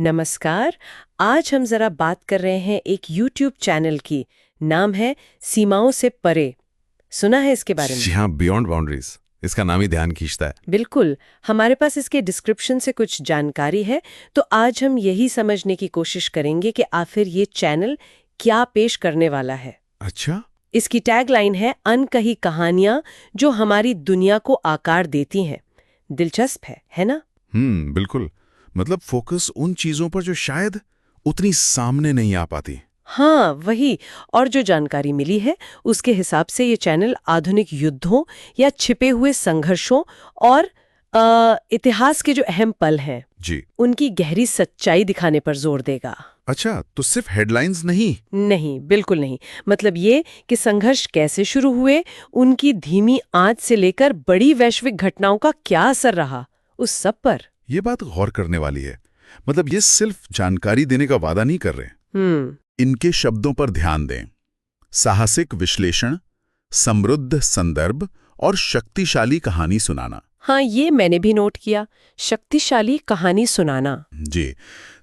नमस्कार। आज हम जरा बात कर रहे हैं एक YouTube चैनल की। नाम है सीमाओं से परे। सुना है इसके बारे में? जी हाँ, बियॉन्ड बाउंड्रीज इसका नाम ही ध्यान खींचता है। बिल्कुल। हमारे पास इसके डिस्क्रिप्शन से कुछ जानकारी है, तो आज हम यही समझने की कोशिश करेंगे कि आखिर ये चैनल क्या पेश करने वाला है। अच्छा। इसकी टैगलाइन है अनकही कहानियां जो हमारी दुनिया को आकार देती हैं। दिलचस्प है ना? बिल्कुल। मतलब फोकस उन चीजों पर जो शायद उतनी सामने नहीं आ पाती। हाँ, वही। और जो जानकारी मिली है उसके हिसाब से ये चैनल आधुनिक युद्धों या छिपे हुए संघर्षों और इतिहास के जो अहम पल हैं जी। उनकी गहरी सच्चाई दिखाने पर जोर देगा। अच्छा, तो सिर्फ हेडलाइंस नहीं? नहीं, बिल्कुल नहीं। मतलब ये कि संघर्ष कैसे शुरू हुए, उनकी धीमी आंच से लेकर बड़ी वैश्विक घटनाओं का क्या असर रहा, उस सब पर। ये बात गौर करने वाली है। मतलब ये सिर्फ जानकारी देने का वादा नहीं कर रहे। इनके शब्दों पर ध्यान दें। साहसिक विश्लेषण, समृद्ध संदर्भ और शक्तिशाली कहानी सुनाना। हाँ, ये मैंने भी नोट किया। शक्तिशाली कहानी सुनाना। जी।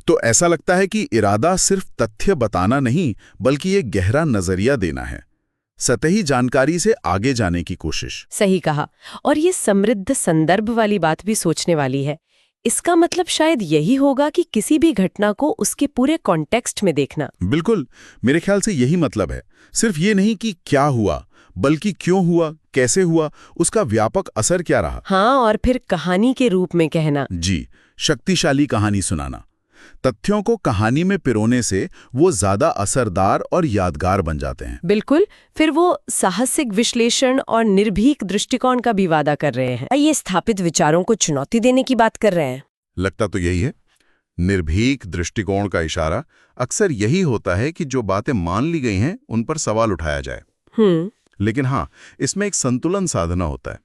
तो ऐसा लगता है कि इरादा सिर्फ तथ्य बताना नहीं, बल्कि एक गहरा नजरिया देना है। सतही जानकारी से आगे जाने की कोशिश। सही कहा। और ये समृद्ध संदर्भ वाली बात भी सोचने वाली है। इसका मतलब शायद यही होगा कि किसी भी घटना को उसके पूरे कॉन्टेक्स्ट में देखना। बिल्कुल, मेरे ख्याल से यही मतलब है। सिर्फ ये नहीं कि क्या हुआ, बल्कि क्यों हुआ, कैसे हुआ, उसका व्यापक असर क्या रहा। हाँ, और फिर कहानी के रूप में कहना। जी, शक्तिशाली कहानी सुनाना। तथ्यों को कहानी में पिरोने से वो ज्यादा असरदार और यादगार बन जाते हैं। बिल्कुल। फिर वो साहसिक विश्लेषण और निर्भीक दृष्टिकोण का भी वादा कर रहे हैं। ये स्थापित विचारों को चुनौती देने की बात कर रहे हैं। लगता तो यही है। निर्भीक दृष्टिकोण का इशारा अक्सर यही होता है कि जो बातें मान ली गई हैं उन पर सवाल उठाया जाए। लेकिन हाँ, इसमें एक संतुलन साधना होता है।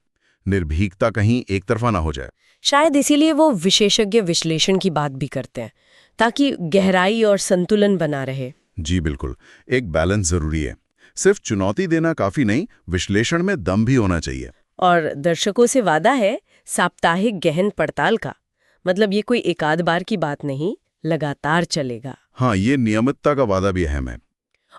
निर्भीकता कहीं एक तरफा ना हो जाए। शायद इसीलिए वो विशेषज्ञ विश्लेषण की बात भी करते हैं, ताकि गहराई और संतुलन बना रहे। जी बिल्कुल, एक बैलेंस जरूरी है। सिर्फ चुनौती देना काफी नहीं, विश्लेषण में दम भी होना चाहिए। और दर्शकों से वादा है साप्ताहिक गहन पड़ताल का। मतलब ये कोई एक आध बार की बात नहीं, लगातार चलेगा। हाँ, ये नियमितता का वादा भी अहम है।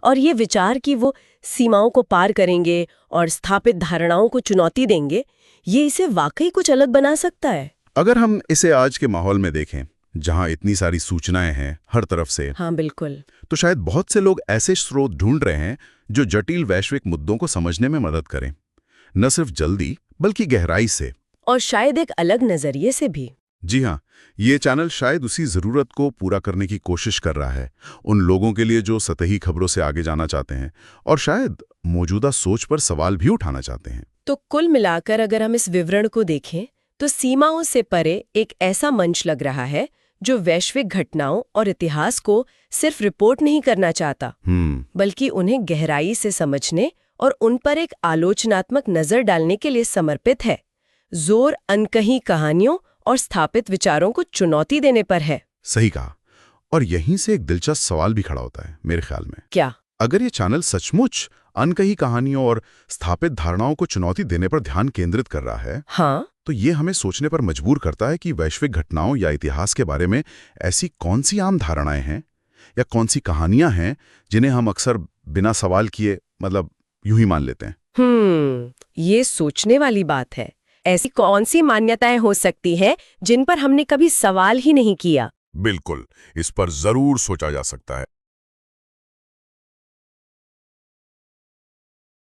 और ये विचार कि वो सीमाओं को पार करेंगे और स्थापित धारणाओं को चुनौती देंगे, ये इसे वाकई कुछ अलग बना सकता है। अगर हम इसे आज के माहौल में देखें, जहां इतनी सारी सूचनाएं हैं हर तरफ से, हाँ बिल्कुल, तो शायद बहुत से लोग ऐसे स्रोत ढूंढ रहे हैं जो जटिल वैश्विक मुद्दों को समझने में मदद करें, न सिर्फ जल्दी बल्कि गहराई से, और शायद एक अलग नजरिए से भी। जी हाँ, ये चैनल शायद उसी जरूरत को पूरा करने की कोशिश कर रहा है, उन लोगों के लिए जो सतही खबरों से आगे जाना चाहते हैं और शायद मौजूदा सोच पर सवाल भी उठाना चाहते हैं। तो कुल मिलाकर अगर हम इस विवरण को देखें तो सीमाओं से परे एक ऐसा मंच लग रहा है जो वैश्विक घटनाओं और इतिहास को सिर्फ रिपोर्ट नहीं करना चाहता, बल्कि उन्हें गहराई से समझने और उन पर एक आलोचनात्मक नजर डालने के लिए समर्पित है। जोर अनकही कहानियों और स्थापित विचारों को चुनौती देने पर है। सही कहा। और यहीं से एक दिलचस्प सवाल भी खड़ा होता है मेरे ख्याल में। क्या? अगर ये चैनल सचमुच अनकही कहानियों और स्थापित धारणाओं को चुनौती देने पर ध्यान केंद्रित कर रहा है, हाँ, तो ये हमें सोचने पर मजबूर करता है कि वैश्विक घटनाओं या इतिहास के बारे में ऐसी कौन सी आम धारणाएं हैं या कौन सी कहानियां हैं जिन्हें हम अक्सर बिना सवाल किए मतलब यूं ही मान लेते हैं। ये सोचने वाली बात है। ऐसी कौन सी मान्यताएं हो सकती हैं जिन पर हमने कभी सवाल ही नहीं किया? बिल्कुल, इस पर जरूर सोचा जा सकता है।